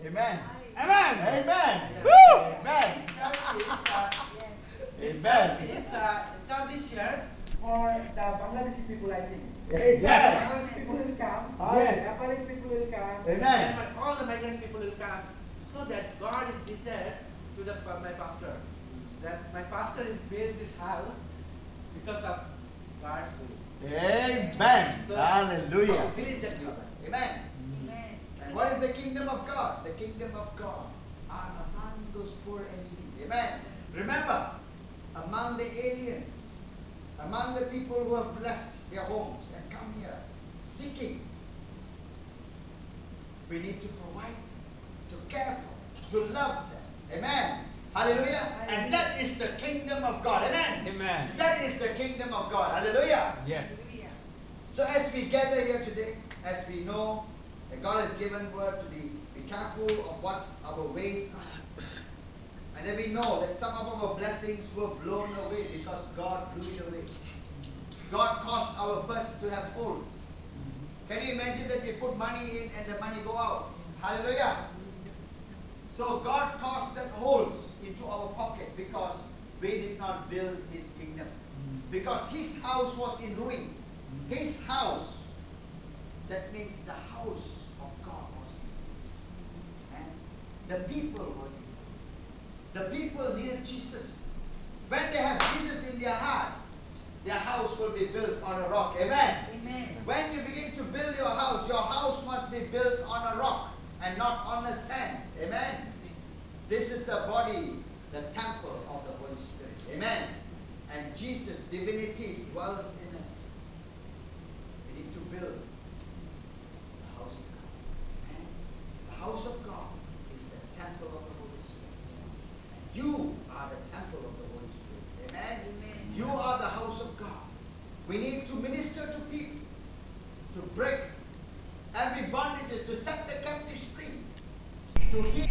Amen. Amen. Amen. Woo! Amen. This Amen. church is established here for the Bangladeshi people, I think. Yes. Bangladeshi people will come. Yes. Nepali people will come. Amen. And all the migrant people will come. So that God is declared to my pastor. That my pastor is built this house because of God's will. Amen. So, Hallelujah. Finish that you. Amen. And what is the kingdom of God? The kingdom of God are among those poor and needy. Amen. Remember, among the aliens, among the people who have left their homes and come here seeking, we need to provide, to care for, to love them. Amen. Hallelujah. And that is the kingdom of God. Amen. Amen. That is the kingdom of God. Hallelujah. Yes. So as we gather here today, as we know that God has given word to be careful of what our ways are. And then we know that some of our blessings were blown away because God blew it away. God caused our purse to have holes. Can you imagine that we put money in and the money go out? Hallelujah. So God caused that holes into our pocket because we did not build His kingdom. Because His house was in ruin. His house, that means the house of God was in. And the people were in. The people needed Jesus. When they have Jesus in their heart, their house will be built on a rock. Amen. Amen. When you begin to build your house must be built on a rock and not on the sand. Amen. This is the body, the temple of the Holy Spirit. Amen. And Jesus' divinity dwells in us. We need to build the house of God. And the house of God is the temple of the Holy Spirit. And you are the temple of the Holy Spirit. Amen. Amen. You are the house of God. We need to minister to people, to break every bondages, to set the captives free, to heal.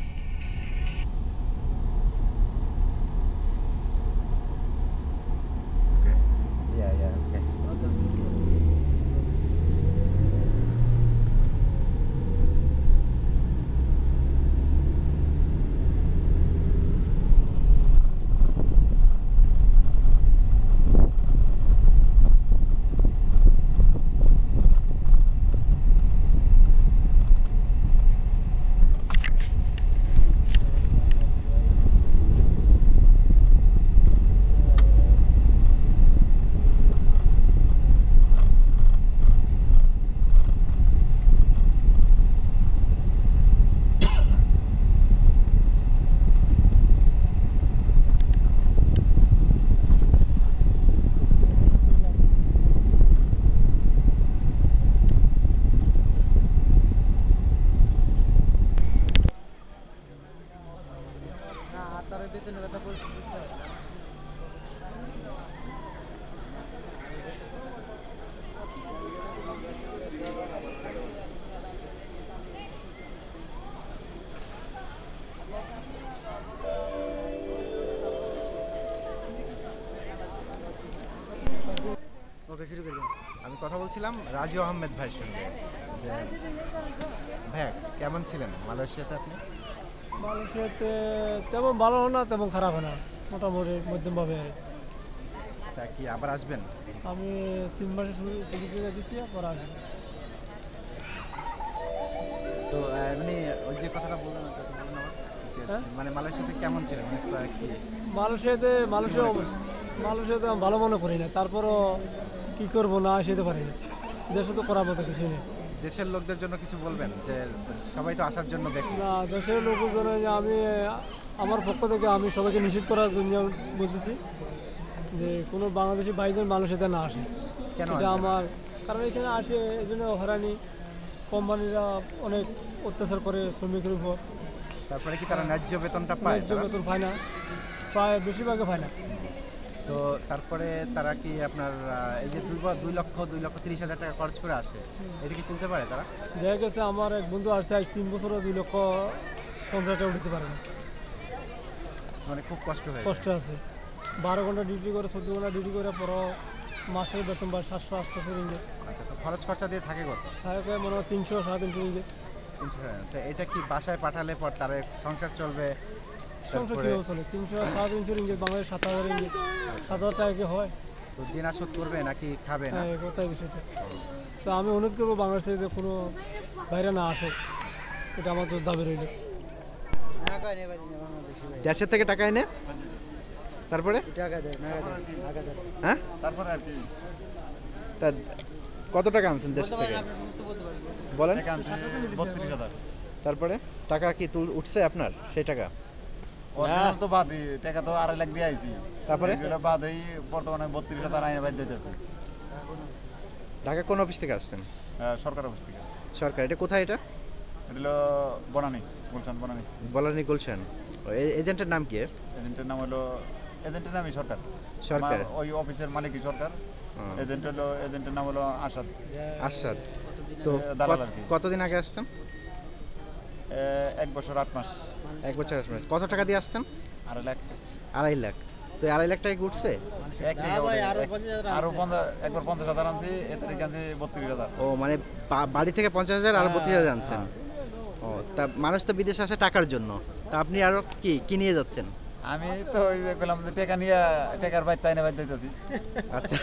Yeah, okay. আমি কথা বলছিলাম রাজু আহমেদ ভাইয়ের সঙ্গে যে ভাইয়া কেমন ছিলেন মালয়েশিয়াতে আপনি? মালয়েশিয়াতে তেমন ভালো না তেমন খারাপ না, মোটামুটি মধ্যমভাবে। তা কি আবার আসবেন? আমি 3 মাসের ছুটি দিচ্ছি, পর আসবেন। তো মানে ওই যে কথাটা বললেন মানে মালয়েশিয়াতে কেমন ছিলেন মানে কি? মালয়েশিয়াতে আমি ভালো মনে করি না, তারপরও কি করব, না আসতে পারি না, দেশে তো করার মতো কিছু নেই। দেশের লোকদের জন্য কিছু বলবেন যে সবাই তো আসার জন্য দেখি না, দেশের লোকের জন্য আমি আমার পক্ষ থেকে আমি সবাইকে নিষেধ করার জন্য বলতেছি যে কোনো বাংলাদেশি ভাইজন মালয়েশিয়াতে না আসে। কেন এটা আমার কারণ এখানে আসে এই জন্য হয়রানি, কোম্পানিরা অনেক অত্যাচার করে শ্রমিকের উপর। তারপরে কি তারা ন্যায্য বেতনটা পায়? ন্যায্য বেতন পায় না, প্রায় বেশিরভাগে পায় না। তো তারপরে তারা কি আপনার এই যে 2,30,000 টাকা খরচ করে আসে, এটা কি তুলতে পারে তারা? দেখা গেছে আমার এক বন্ধু আসছে আজ 3 বছরও 2,50,000 টাকা উঠতে পারে না, মানে খুব কষ্ট আছে। 12 ঘন্টা ডিউটি করে, 14 ঘন্টা ডিউটি করে, পর মাসের বেতন বা 700-800 রিঙ্গিত। আচ্ছা, তো খরচ খরচা দিয়ে থাকে কত? থাকে মনে হয় 300-350 রিঙ্গিত। 300 টাকা। তো এটা কি বাসায় পাঠালে পর তার সংসার চলবে? সংসার তারপরে কীভাবে চলে 300 রিঙ্গিত বাংলাদেশ 7,000 রিঙ্গিত, 7,000 টাকা কি হয়? তো দিন শোধ করবে নাকি খাবে না? হ্যাঁ কোথায় বিষয়টা। তো আমি অনুরোধ করবো বাংলাদেশ থেকে যে কোনো বাইরে না আসে, এটা আমার জোর দাবি রইল। দেশের থেকে টাকা এনে তারপরে হ্যাঁ তারপরে আর কি তা কত টাকা আনছেন দেশ থেকে বলেন? টাকা আনছি 32,000। তারপরে টাকা কি উঠছে আপনার সেই টাকা? অরিজিনাল তো বাদই, টাকা তো 2.5 লাখ দিয়ে আইছি। তারপরে এগুলো বাদেই বর্তমানে 32,000 আইনে বাইর যাইতেছে। ঢাকা কোন অফিস থেকে আসছেন? সরকার অফিস থেকে। সরকার। এটা কোথায়? এটা এটা হলো বনানী, গুলশান বনানী। বলানি গুলশান। এজেন্টের নাম কি এর? এজেন্টের নাম হলো, এজেন্টের নামই সরকার। সরকার। ওই অফিসের মালিকই সরকার। এজেন্টের নাম হলো আসাদ। আসাদ। তো দালাল আর কি। কতদিন আগে আসছেন? 1 বছর 8 মাস। 1 বছর 8 মাস। কত টাকা দিয়ে আসছেন? 2.5 লাখ। 2.5 লাখ। তো 2.5 লাখ টাকা কি উঠছে? আরো 50,000 আনছি, এর থেকে আনছি 32,000। ও মানে বাড়ি থেকে 50,000 আর 32,000 আনছেন। ও তা মানুষ তো বিদেশে আসে টাকার জন্য, তা আপনি আরো কি নিয়ে যাচ্ছেন? আমি তো ওই যে বললাম যে টাকা নিয়ে টাকার বাইর তাই না বাইর যাইতেছি। আচ্ছা।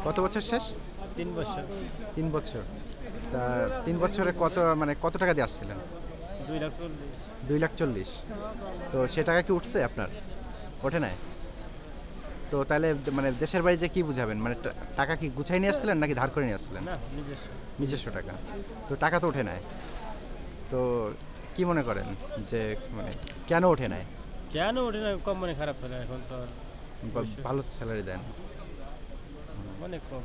কত বছর শেষ? 3 বছর। 3 বছর। তা 3 বছরে কত টাকা দিয়ে আসছিলেন? 2,40,000। 2,40,000। তো সে টাকা কি উঠছে আপনার? ওঠে নাই? তো তাহলে মানে দেশের বাড়ি যে কি বুঝাবেন, মানে টাকা কি গুছাই নিয়ে আসছিলেন নাকি ধার করে নিয়ে আসছিলেন? না, নিজস্ব টাকা। তো টাকা তো ওঠে নাই, তো কি মনে করেন যে মানে কেন ওঠে নাই? কেন ওঠে না? কোম্পানি খারাপ চলে এখন তো, ভালো স্যালারি দেন, অনেক কম।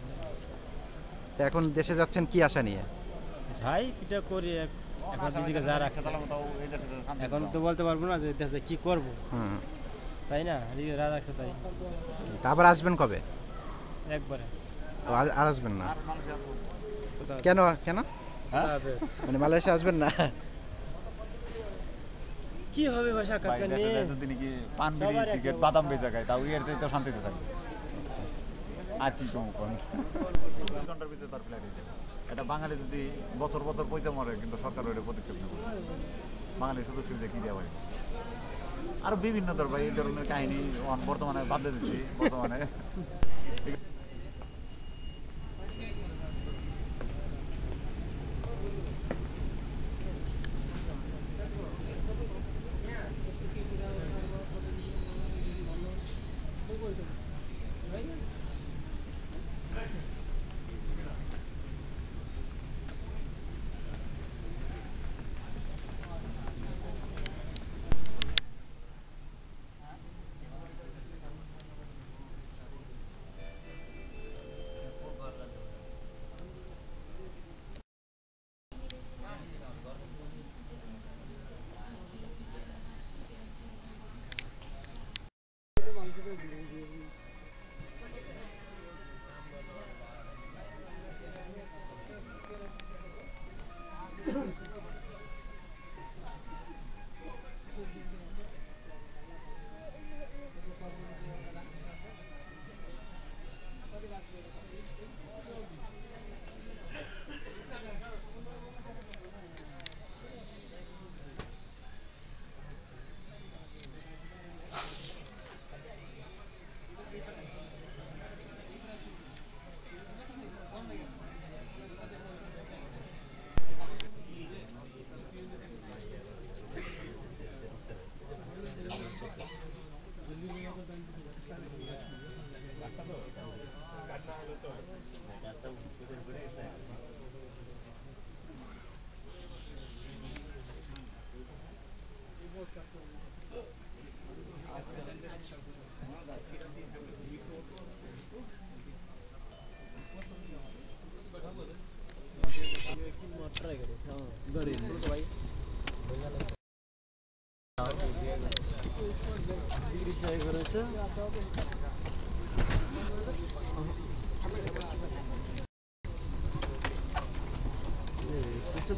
তো এখন দেশে যাচ্ছেন কি আশা নিয়ে? ভাই এটা করি এখন নিজেকে যা রাখছে, এখন তো বলতে পারবো না যে দেশে কি করব, তাই না? নিজে যা রাখছে তাই। তা আবার আসবেন কবে? একবারে। আর আসবেন না কেন? মানে মালয়েশিয়া আসবেন না? কি হবে ভাই, সাক্ষাৎ নিয়ে যদি নাকি পান বিড়ি সিগারেট বাদাম বেচা খায়, তাও এর চাইতে শান্তিতে থাকবে। আর কি কম কোন ঘন্টার ভিতরে তার ফ্ল্যাট হয়ে যাবে। এটা বাঙালি যদি বছর বছর পয়সা মরে, কিন্তু সরকার ওইটা পদক্ষেপ নেবে। বাঙালি সুযোগ সুবিধা কি দেওয়া হয়? আরো বিভিন্ন ভাই এই ধরনের কাহিনী বর্তমানে বাদ দিয়ে দিচ্ছি বর্তমানে।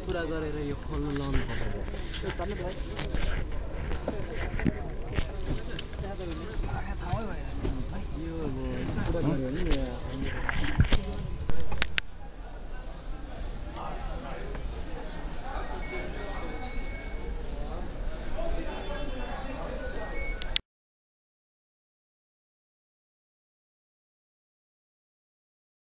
पुरा गरेर यो खोल्नु लाउनु पर्छ।